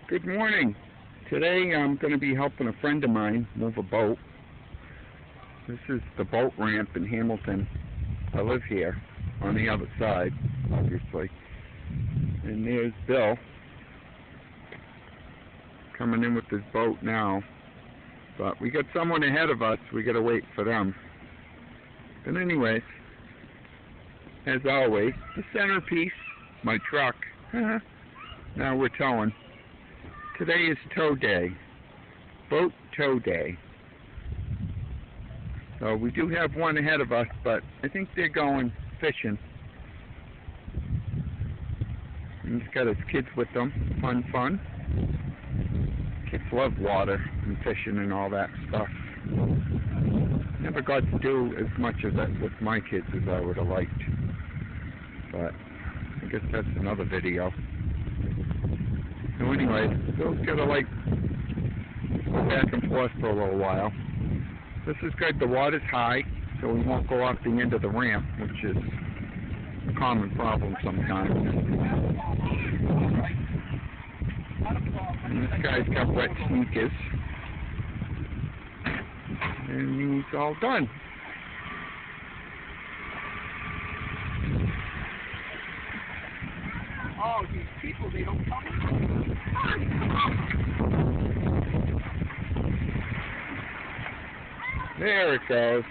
Good morning. Today I'm going to be helping a friend of mine move a boat. This is the boat ramp in Hamilton. I live here on the other side, obviously. And there's Bill coming in with his boat now. But we got someone ahead of us. We got to wait for them. But anyways, as always, the centerpiece, my truck. Now we're towing. Today is tow day, boat tow day. So we do have one ahead of us, but I think they're going fishing. And he's got his kids with them. Fun. Kids love water and fishing and all that stuff. Never got to do as much of that with my kids as I would have liked. But I guess that's another video. So anyway, Bill's got to go back and forth for a little while. This is good. The water's high, so we won't go off the end of the ramp, which is a common problem sometimes. And this guy's got wet sneakers. And he's all done. Oh, these people, they don't come. There it goes.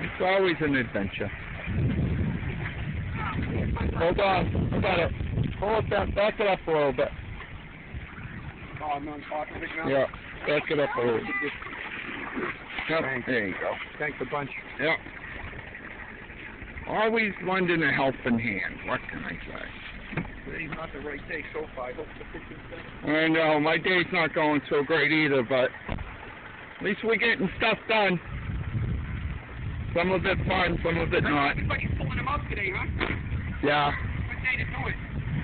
It's always an adventure. Hold on. I got it. Hold it back it up a little bit. Oh, I'm on top of it now? Yeah, back it up a little bit. Yep, there you go. Thanks a bunch. Yep. Always lending a helping hand. What can I say? Today's not the right day so far. I hope the fishing's better. I know, my day's not going so great either, but at least we're getting stuff done. Some of it fun, some of it not. Everybody's pulling them up today, huh? Yeah. Good day to do it.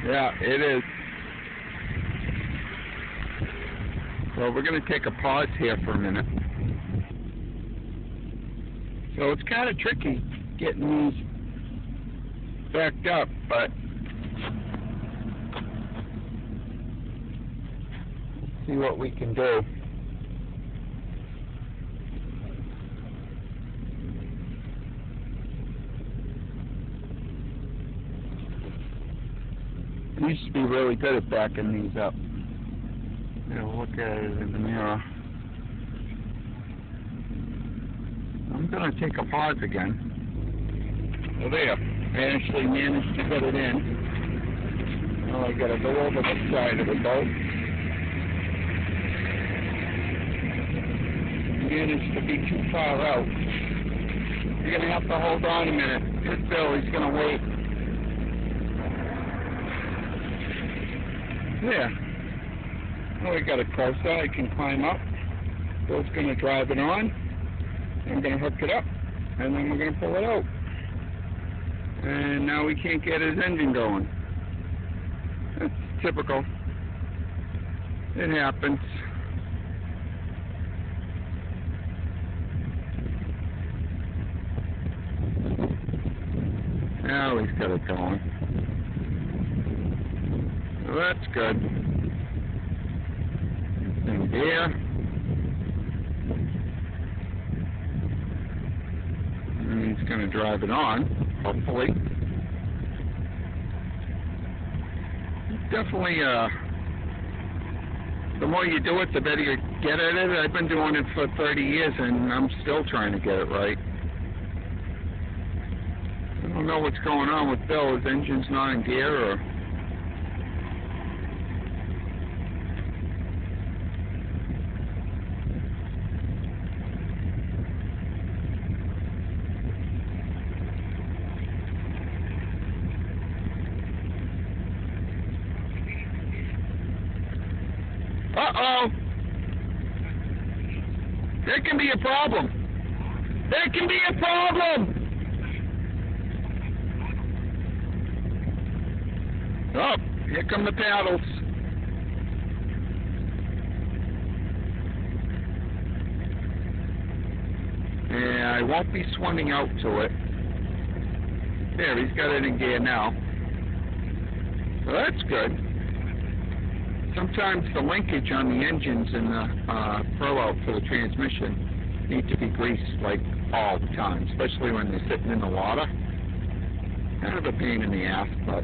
Yeah, it is. So we're going to take a pause here for a minute. So it's kind of tricky getting these backed up, but see what we can do. I used to be really good at backing these up. Look at it in the mirror. I'm going to take a pause again. So there. I actually managed to get it in. Now I got to go over the side of the boat. Managed to be too far out. You're going to have to hold on a minute. Here's Bill. He's going to wait. There. Now we got it closer. I can climb up. Bill's going to drive it on. I'm going to hook it up, and then we're going to pull it out. And now we can't get his engine going. That's typical. It happens. Now he's got it going. So that's good. And there. And he's going to drive it on, hopefully. Definitely, the more you do it, the better you get at it. I've been doing it for 30 years, and I'm still trying to get it right. I don't know what's going on with Bill. His engine's not in gear, or... Uh-oh! There can be a problem. There can be a problem! Oh, here come the paddles. Yeah, I won't be swimming out to it. There, he's got it in gear now. So that's good. Sometimes the linkage on the engines and the throw-out for the transmission need to be greased like all the time, especially when they're sitting in the water. Kind of a pain in the ass, but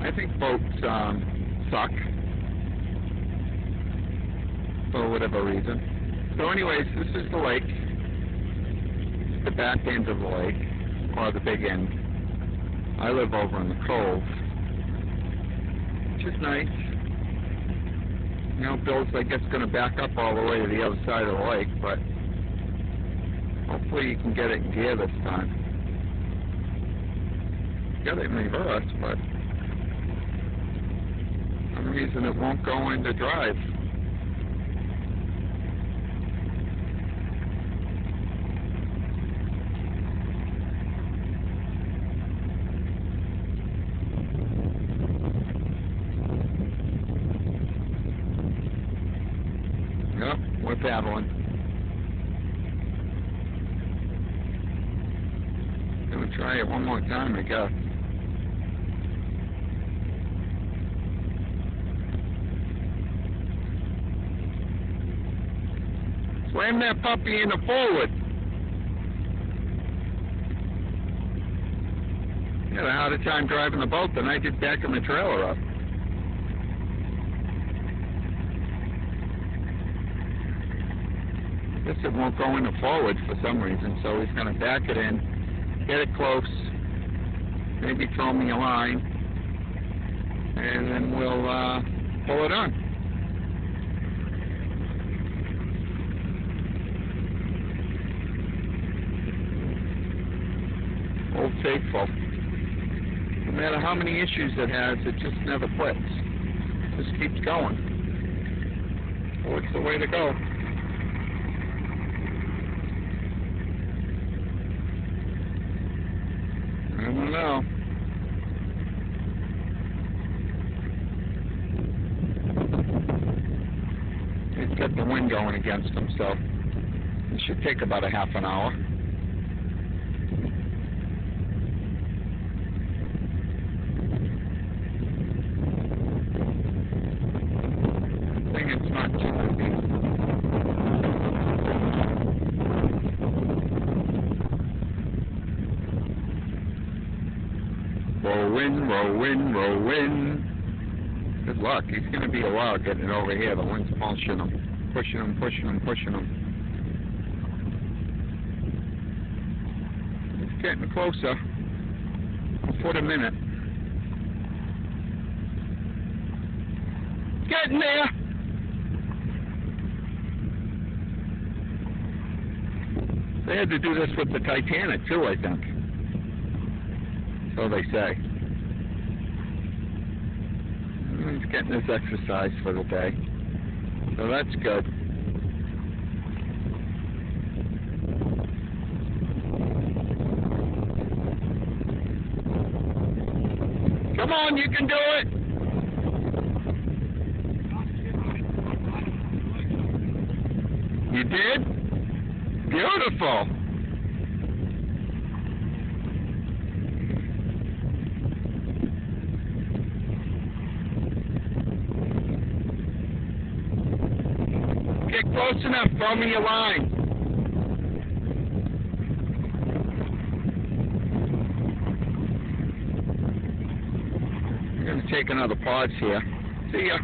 I think boats suck for whatever reason. So anyways, this is the lake. It's the back end of the lake, or the big end. I live over in the cove, which is nice. You know, Bill's, I guess, going to back up all the way to the other side of the lake, but hopefully you can get it in gear this time. Got it in reverse, but for some reason it won't go into drive. Yep, we're paddling. Gonna try it one more time, I guess. Slam that puppy in the forward. I had a harder time driving the boat than I did backing the trailer up. I guess it won't go into forward for some reason, so he's going to back it in, get it close, maybe throw me a line, and then we'll pull it on. Old Faithful. No matter how many issues it has, it just never quits. It just keeps going. So it's the way to go. I don't know. He's got the wind going against him, so it should take about a half an hour. It's not too windy. Roll in, roll in, roll in. Good luck. He's going to be a while getting it over here. The wind's pushing him, pushing him, pushing him, pushing him. It's getting closer. A foot a minute. Getting there. They had to do this with the Titanic, too, I think. So they say. He's getting his exercise for the day. So that's good. Come on, you can do it! You did? Beautiful. Get close enough, throw me a line. I'm going to take another pause here. See ya.